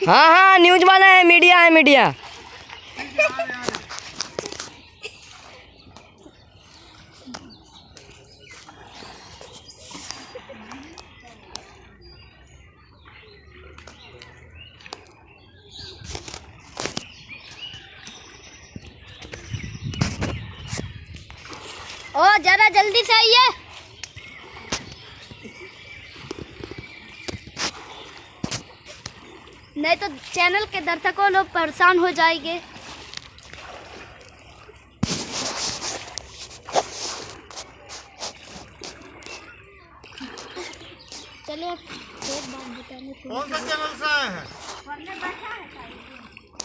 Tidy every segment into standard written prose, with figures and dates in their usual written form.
हाँ हाँ, न्यूज वाला है, मीडिया है, मीडिया। ओ जरा जल्दी से आइए। नहीं तो चैनल के दर्शकों लोग परेशान हो जाएंगे। चलिए एक बात बताने को। कौन सा चैनल से आए हैं?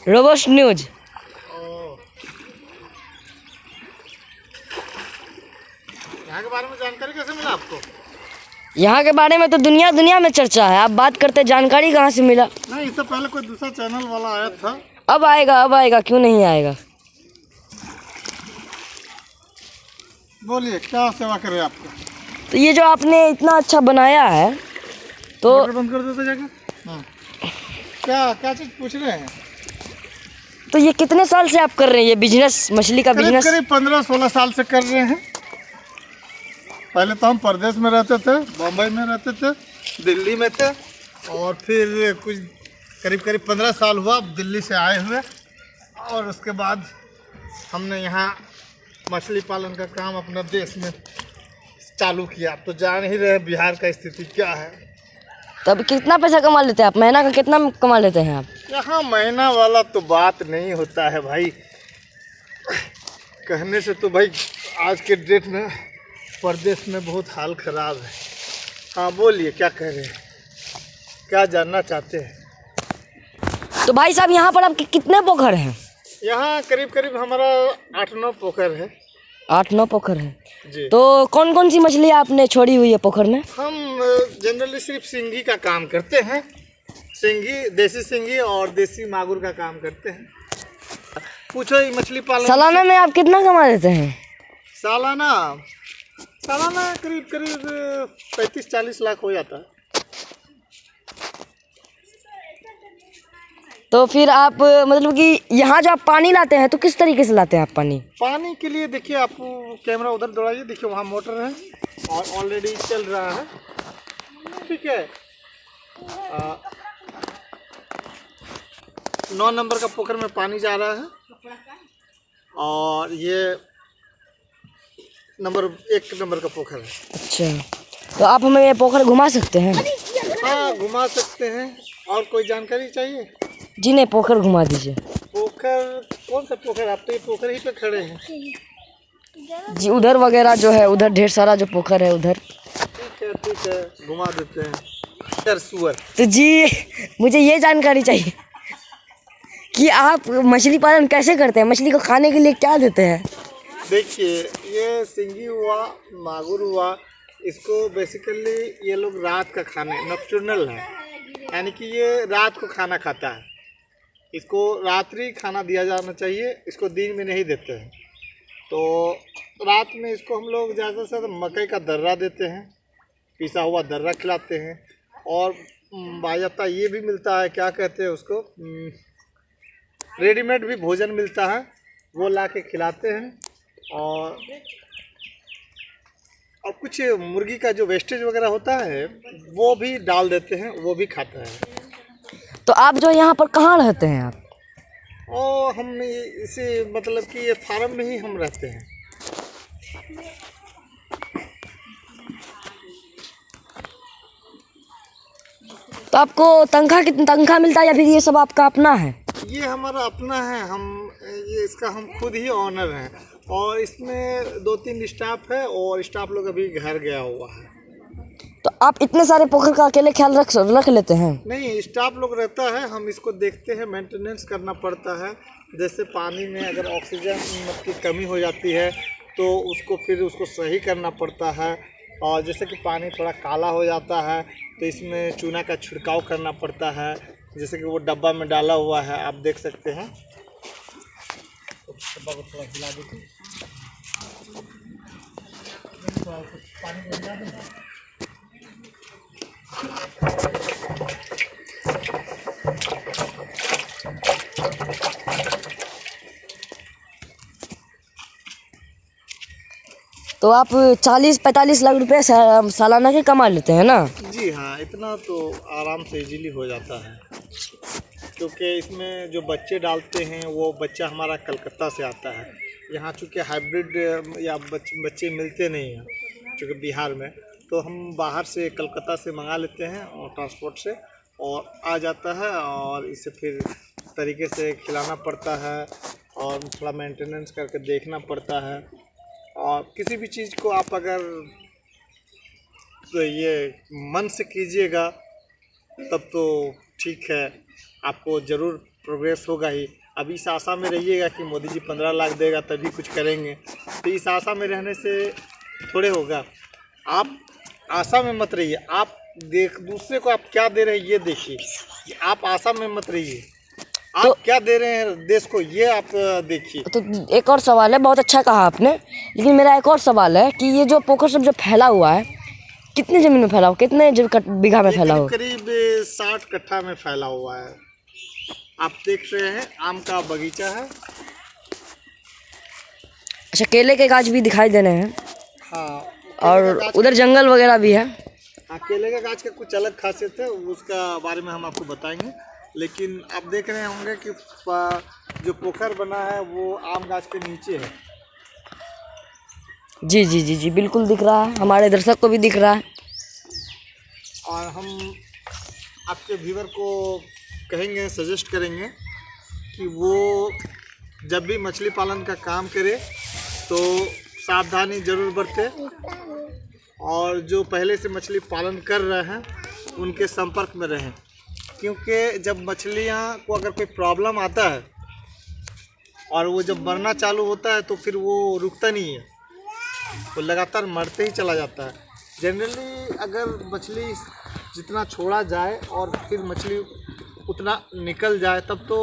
Robust news. यहाँ के बारे में जानकारी कैसे मिला आपको? यहाँ के बारे में तो दुनिया दुनिया में चर्चा है, आप बात करते जानकारी कहाँ से मिला? नहीं, इससे पहले कोई दूसरा चैनल वाला आया था। अब आएगा, क्यों नहीं आएगा। बोलिए क्या सेवा करें आपको? तो ये जो आपने इतना अच्छा बनाया है तो मोटर बंद कर देते जाकर। हाँ। क्या चीज़ पूछ रहे हैं? तो ये कितने साल से आप कर रहे हैं ये बिजनेस, मछली का बिजनेस? करीब 15-16 साल से कर रहे हैं। पहले तो हम परदेश में रहते थे, बम्बई में रहते थे, दिल्ली में थे, और फिर कुछ करीब 15 साल हुआ दिल्ली से आए हुए, और उसके बाद हमने यहाँ मछली पालन का काम अपने देश में चालू किया। तो जान ही रहे बिहार का स्थिति क्या है। तब कितना पैसा कमा लेते हैं आप? महीना का कितना कमा लेते हैं आप? यहाँ महीना वाला तो बात नहीं होता है भाई, कहने से तो भाई आज के डेट में परदेश में बहुत हाल ख़राब है। हाँ बोलिए क्या कह रहे हैं, क्या जानना चाहते हैं? तो भाई साहब यहाँ पर आपके कितने पोखर हैं? यहाँ करीब हमारा 8-9 पोखर है। 8-9 पोखर है जी। तो कौन कौन सी मछली आपने छोड़ी हुई है पोखर में? हम जनरली सिर्फ सिंगी का काम करते हैं, सिंगी, देसी सिंगी और देसी मागुर का काम करते हैं। पूछो ये मछली पालन। सालाना में आप कितना कमा लेते हैं? सालाना करीब 35-40 लाख हो जाता है। तो फिर आप मतलब कि यहाँ जो आप पानी लाते हैं तो किस तरीके से लाते हैं आप पानी? पानी के लिए देखिए, आपको कैमरा उधर दौड़ाइए, देखिए वहाँ मोटर है और ऑलरेडी चल रहा है, ठीक है। 9 नंबर का पोखर में पानी जा रहा है, और ये 1 नंबर का पोखर है। अच्छा, तो आप हमें ये पोखर घुमा सकते हैं? हाँ घुमा सकते हैं। और कोई जानकारी चाहिए? जी नहीं, पोखर घुमा दीजिए। पोखर कौन सा पोखर? आप तो ये पोखर ही पे खड़े हैं। जी उधर वगैरह जो है, उधर ढेर सारा जो पोखर है उधर। ठीक है घुमा देते हैं। सुअर। तो जी मुझे ये जानकारी चाहिए कि आप मछली पालन कैसे करते हैं? मछली को खाने के लिए क्या देते हैं? देखिए ये सिंगी हुआ, मागुर हुआ, इसको बेसिकली ये लोग रात का खाने, नॉकटर्नल है, यानी कि ये रात को खाना खाता है। इसको रात्रि खाना दिया जाना चाहिए, इसको दिन में नहीं देते हैं। तो रात में इसको हम लोग ज़्यादा से ज़्यादा मकई का दर्रा देते हैं, पिसा हुआ दर्रा खिलाते हैं, और बाज़ाब्ता ये भी मिलता है, क्या कहते हैं उसको, रेडीमेड भी भोजन मिलता है, वो ला के खिलाते हैं। और कुछ मुर्गी का जो वेस्टेज वगैरह होता है वो भी डाल देते हैं, वो भी खाता है। तो आप जो यहाँ पर कहाँ रहते हैं आप? और हम इसे मतलब कि ये फार्म में ही हम रहते हैं। तो आपको तनख्वाह मिलता है या फिर ये सब आपका अपना है? ये हमारा अपना है, इसका हम खुद ही ऑनर हैं, और इसमें 2-3 स्टाफ है, और स्टाफ लोग अभी घर गया हुआ है। तो आप इतने सारे पोखर का अकेले ख्याल रख लेते हैं? नहीं, स्टाफ लोग रहता है, हम इसको देखते हैं, मेंटेनेंस करना पड़ता है। जैसे पानी में अगर ऑक्सीजन की कमी हो जाती है तो उसको सही करना पड़ता है, और जैसे कि पानी थोड़ा काला हो जाता है तो इसमें चूना का छिड़काव करना पड़ता है, जैसे कि वो डब्बा में डाला हुआ है, आप देख सकते हैं। डब्बा को थोड़ा हिला दीजिए, पानी को हिला देना। तो आप 40-45 लाख रुपए सालाना के कमा लेते हैं ना? जी हाँ, इतना तो आराम से इजीली हो जाता है, क्योंकि इसमें जो बच्चे डालते हैं वो बच्चा हमारा कलकत्ता से आता है। यहाँ चूँकि हाइब्रिड या बच्चे मिलते नहीं हैं चूँकि बिहार में, तो हम बाहर से कलकत्ता से मंगा लेते हैं और ट्रांसपोर्ट से, और आ जाता है, और इसे फिर तरीके से खिलाना पड़ता है और थोड़ा मेंटेनेंस करके देखना पड़ता है। और किसी भी चीज़ को आप अगर तो ये मन से कीजिएगा तब तो ठीक है, आपको ज़रूर प्रोग्रेस होगा ही। अब इस आशा में रहिएगा कि मोदी जी 15 लाख देगा तभी कुछ करेंगे, तो इस आशा में रहने से थोड़े होगा। आप आशा में मत रहिए, आप दूसरे को आप क्या दे रहे हैं ये देखिए, आप आशा में मत रहिए। आप तो क्या दे रहे हैं देश को ये आप देखिए। तो एक और सवाल है, बहुत अच्छा कहा आपने, लेकिन मेरा एक और सवाल है कि ये जो पोखर सब जो फैला हुआ है, कितनी ज़मीन में फैला हुआ, कितने बीघा में फैला हुआ? करीब 60 कट्ठा में फैला हुआ है। आप देख रहे हैं आम का बगीचा है। अच्छा, केले के गाछ भी दिखाई दे रहे हैं। हाँ, और उधर जंगल वगैरह भी है। हाँ, केले का गाछ का कुछ अलग खासियत है, उसका बारे में हम आपको बताएंगे। लेकिन आप देख रहे होंगे कि जो पोखर बना है वो आम गाछ के नीचे है। जी जी जी जी, बिल्कुल दिख रहा है, हमारे दर्शक को भी दिख रहा है। और हम आपके व्यूअर को कहेंगे, सजेस्ट करेंगे कि वो जब भी मछली पालन का काम करे तो सावधानी ज़रूर बरते, और जो पहले से मछली पालन कर रहे हैं उनके संपर्क में रहें, क्योंकि जब मछलियां को अगर कोई प्रॉब्लम आता है और वो जब मरना चालू होता है तो फिर वो रुकता नहीं है, वो लगातार मरते ही चला जाता है। जनरली अगर मछली जितना छोड़ा जाए और फिर मछली उतना निकल जाए तब तो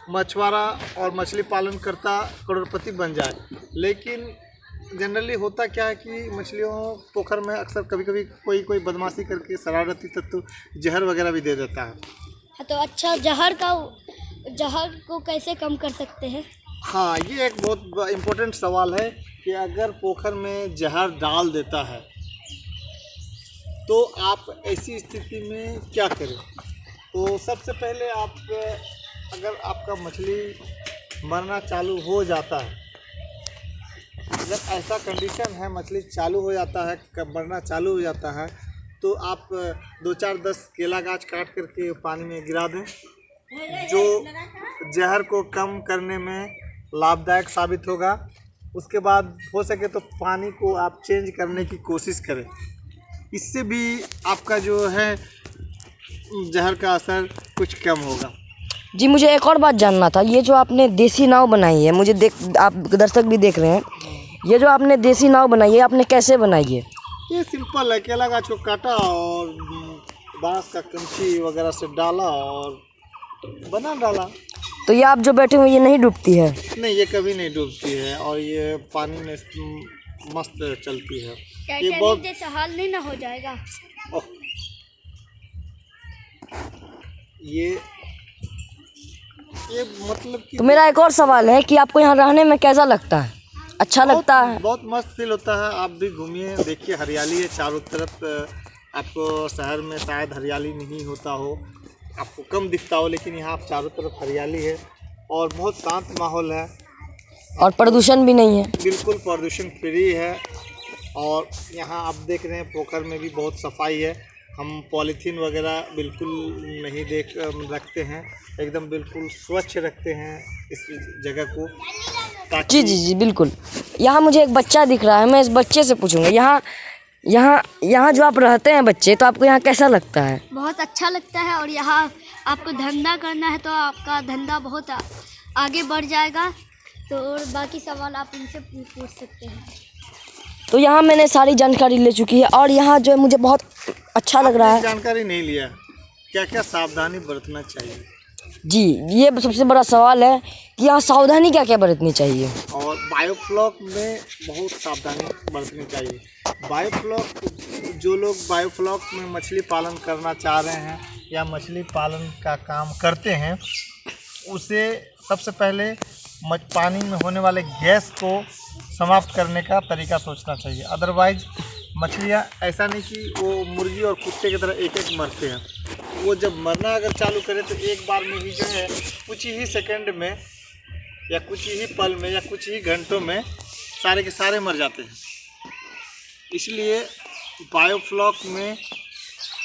मछुआरा और मछली पालन करता करोड़पति बन जाए। लेकिन जनरली होता क्या है कि मछलियों पोखर में अक्सर कभी कभी कोई बदमाशी करके शरारती तत्व जहर वगैरह भी दे देता है। हाँ, तो अच्छा, जहर को कैसे कम कर सकते हैं? हाँ, ये एक बहुत इम्पोर्टेंट सवाल है कि अगर पोखर में जहर डाल देता है तो आप ऐसी स्थिति में क्या करें। तो सबसे पहले आप, अगर आपका मछली मरना चालू हो जाता है, जब ऐसा कंडीशन है मछली चालू हो जाता है, कब मरना चालू हो जाता है, तो आप 2-4-10 केला गाछ काट करके पानी में गिरा दें, जो जहर को कम करने में लाभदायक साबित होगा। उसके बाद हो सके तो पानी को आप चेंज करने की कोशिश करें, इससे भी आपका जो है जहर का असर कुछ कम होगा। जी, मुझे एक और बात जानना था, ये जो आपने देसी नाव बनाई है, मुझे आप दर्शक भी देख रहे हैं, ये जो आपने देसी नाव बनाई है, आपने कैसे बनाई है? ये सिंपल है, केला गाछ को काटा और बांस का कंची वगैरह से डाला और बना डाला। तो ये आप जो बैठे हुए, ये नहीं डूबती है? नहीं, ये कभी नहीं डूबती है और ये पानी में मस्त चलती है। ये बहुत जैसा हाल नहीं ना हो जाएगा। ये मतलब कि तो मेरा एक और सवाल है कि आपको यहाँ रहने में कैसा लगता है? अच्छा लगता है? बहुत मस्त फील होता है। आप भी घूमिए, देखिए, हरियाली है चारों तरफ। आपको शहर में शायद हरियाली नहीं होता हो, आपको कम दिखता हो, लेकिन यहाँ आप चारों तरफ हरियाली है और बहुत शांत माहौल है और प्रदूषण भी नहीं है। बिल्कुल प्रदूषण फ्री है। और यहाँ आप देख रहे हैं पोखर में भी बहुत सफाई है। हम पॉलीथीन वगैरह बिल्कुल नहीं रखते हैं, एकदम बिल्कुल स्वच्छ रखते हैं इस जगह को। जी जी जी, बिल्कुल। यहाँ मुझे एक बच्चा दिख रहा है, मैं इस बच्चे से पूछूंगा, यहाँ जो आप रहते हैं बच्चे, तो आपको यहाँ कैसा लगता है? बहुत अच्छा लगता है, और यहाँ आपको धंधा करना है तो आपका धंधा बहुत आगे बढ़ जाएगा। तो और बाकी सवाल आप इनसे पूछ सकते हैं। तो यहाँ मैंने सारी जानकारी ले चुकी है, और यहाँ जो है मुझे बहुत अच्छा लग रहा है। जानकारी नहीं लिया, क्या क्या सावधानी बरतना चाहिए? जी, ये सबसे बड़ा सवाल है कि यहाँ सावधानी क्या क्या बरतनी चाहिए। और बायोफ्लॉक में बहुत सावधानी बरतनी चाहिए। बायोफ्लॉक, जो लोग बायोफ्लॉक में मछली पालन करना चाह रहे हैं या मछली पालन का काम करते हैं, उसे सबसे पहले पानी में होने वाले गैस को समाप्त करने का तरीका सोचना चाहिए। अदरवाइज मछलियाँ ऐसा नहीं कि वो मुर्गी और कुत्ते की तरह एक एक मरते हैं। वो जब मरना अगर चालू करें तो एक बार में ही जो है कुछ ही सेकंड में या कुछ ही पल में या कुछ ही घंटों में सारे के सारे मर जाते हैं। इसलिए बायोफ्लॉक में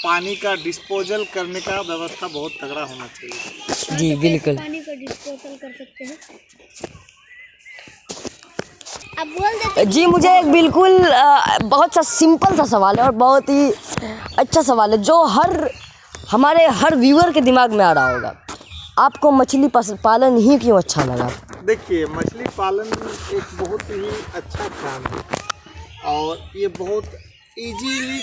पानी का डिस्पोजल करने का व्यवस्था बहुत तगड़ा होना चाहिए। जी बिल्कुल। पानी को डिस्पोजल कर सकते हैं। अब बोल देते जी मुझे एक बिल्कुल बहुत सा सिंपल सा सवाल है और बहुत ही अच्छा सवाल है जो हमारे हर व्यूअर के दिमाग में आ रहा होगा। आपको मछली पालन ही क्यों अच्छा लगा? देखिए, मछली पालन एक बहुत ही अच्छा काम है और ये बहुत इजीली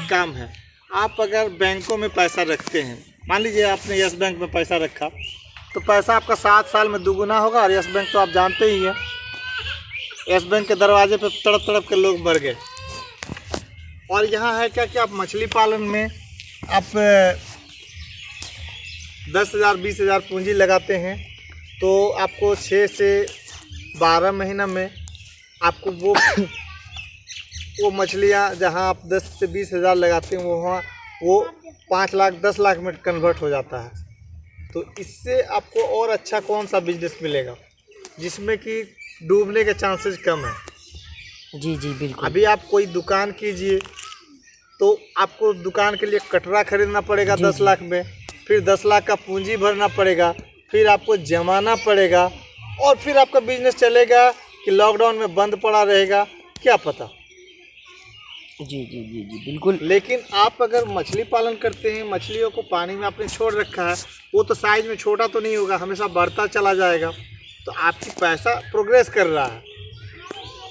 काम है। आप अगर बैंकों में पैसा रखते हैं, मान लीजिए आपने यस बैंक में पैसा रखा, तो पैसा आपका 7 साल में दुगुना होगा। और यस बैंक तो आप जानते ही हैं, यस बैंक के दरवाजे पे तड़प तड़प के लोग मर गए। और यहाँ है क्या कि आप मछली पालन में आप 10,000 20,000 पूंजी लगाते हैं तो आपको 6 से 12 महीना में आपको वो मछलियाँ जहाँ आप 10 से 20,000 लगाते हैं वो 5 लाख 10 लाख में कन्वर्ट हो जाता है। तो इससे आपको और अच्छा कौन सा बिजनेस मिलेगा जिसमें कि डूबने के चांसेस कम है। जी जी बिल्कुल। अभी आप कोई दुकान कीजिए तो आपको दुकान के लिए कटरा खरीदना पड़ेगा 10 लाख में, फिर 10 लाख का पूंजी भरना पड़ेगा, फिर आपको जमाना पड़ेगा और फिर आपका बिजनेस चलेगा कि लॉकडाउन में बंद पड़ा रहेगा, क्या पता। जी जी जी जी बिल्कुल। लेकिन आप अगर मछली पालन करते हैं, मछलियों को पानी में आपने छोड़ रखा है, वो तो साइज में छोटा तो नहीं होगा, हमेशा बढ़ता चला जाएगा, तो आपकी पैसा प्रोग्रेस कर रहा है।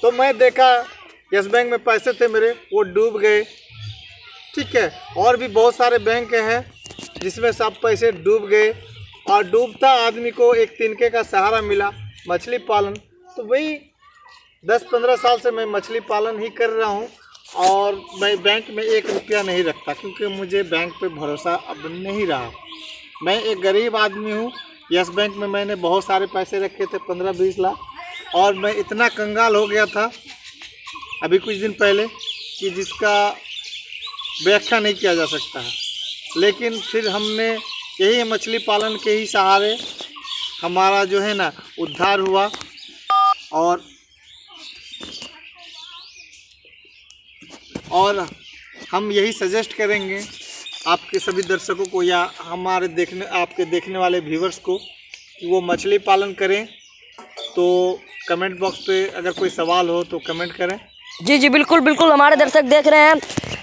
तो मैं देखा यस बैंक में पैसे थे मेरे, वो डूब गए, ठीक है। और भी बहुत सारे बैंक हैं जिसमें सब पैसे डूब गए और डूबता आदमी को एक तिनके का सहारा मिला, मछली पालन। तो वही 10-15 साल से मैं मछली पालन ही कर रहा हूँ और मैं बैंक में 1 रुपया नहीं रखता क्योंकि मुझे बैंक पे भरोसा अब नहीं रहा। मैं एक गरीब आदमी हूँ। यस बैंक में मैंने बहुत सारे पैसे रखे थे, 15-20 लाख, और मैं इतना कंगाल हो गया था अभी कुछ दिन पहले कि जिसका व्याख्या नहीं किया जा सकता है। लेकिन फिर हमने यही मछली पालन के ही सहारे हमारा जो है ना उद्धार हुआ। और हम यही सजेस्ट करेंगे आपके सभी दर्शकों को या आपके देखने वाले व्यूवर्स को कि वो मछली पालन करें। तो कमेंट बॉक्स पे अगर कोई सवाल हो तो कमेंट करें। जी जी बिल्कुल बिल्कुल। हमारे दर्शक देख रहे हैं।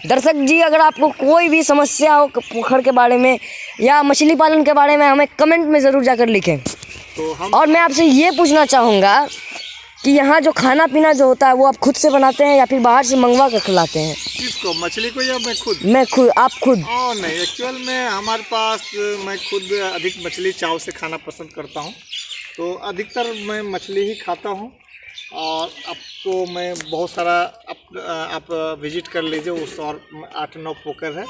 दर्शक जी, अगर आपको कोई भी समस्या हो पोखर के बारे में या मछली पालन के बारे में, हमें कमेंट में ज़रूर जाकर लिखें। तो हम और मैं आपसे ये पूछना चाहूँगा कि यहाँ जो खाना पीना जो होता है वो आप खुद से बनाते हैं या फिर बाहर से मंगवा कर खिलाते हैं? किसको, मछली को या मैं खुद? मैं खुद। आप खुद? नहीं, एक्चुअल में हमारे पास मैं खुद अधिक मछली चाव से खाना पसंद करता हूँ, तो अधिकतर मैं मछली ही खाता हूँ। और आपको मैं बहुत सारा आप विजिट कर लीजिए, उस और 8-9 पोखर है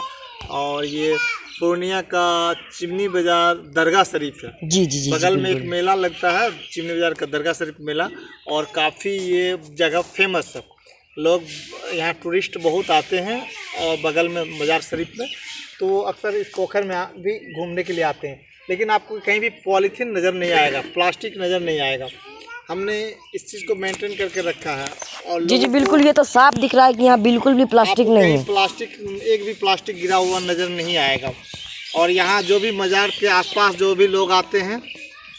और ये पूर्णिया का चिमनी बाज़ार दरगाह शरीफ है। जी जी जी बगल में एक मेला लगता है चिमनी बाज़ार का दरगाह शरीफ मेला, और काफ़ी ये जगह फेमस है। लोग यहाँ टूरिस्ट बहुत आते हैं और बगल में बाज़ार शरीफ में, तो अक्सर इस पोखर में भी घूमने के लिए आते हैं। लेकिन आपको कहीं भी पॉलीथीन नज़र नहीं आएगा, प्लास्टिक नज़र नहीं आएगा। हमने इस चीज़ को मेंटेन करके रखा है। और जी जी बिल्कुल, ये तो साफ दिख रहा है कि यहाँ बिल्कुल भी प्लास्टिक नहीं है। एक भी प्लास्टिक गिरा हुआ नज़र नहीं आएगा। और यहाँ जो भी मज़ार के आसपास जो भी लोग आते हैं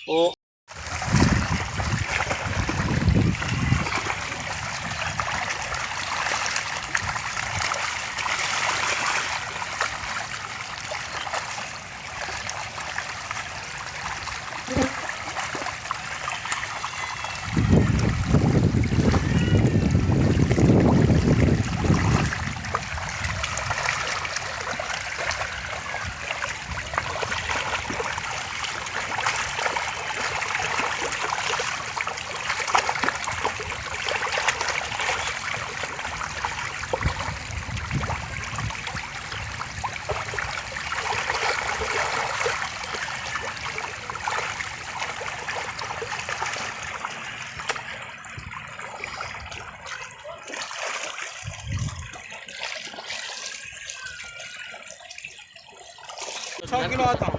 वो किलो आता हूँ।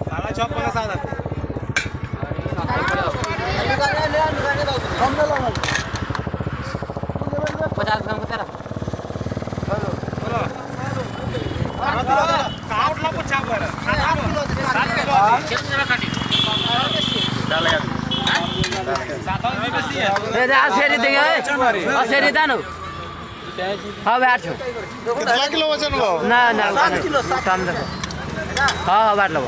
साढ़े 6 पचास आ जाते। कहाँ उठला पूछा पर? 7 किलो आती। कितना किलो वजन हुआ? ना ना 7 किलो 7 हाँ हाँ बांट लो।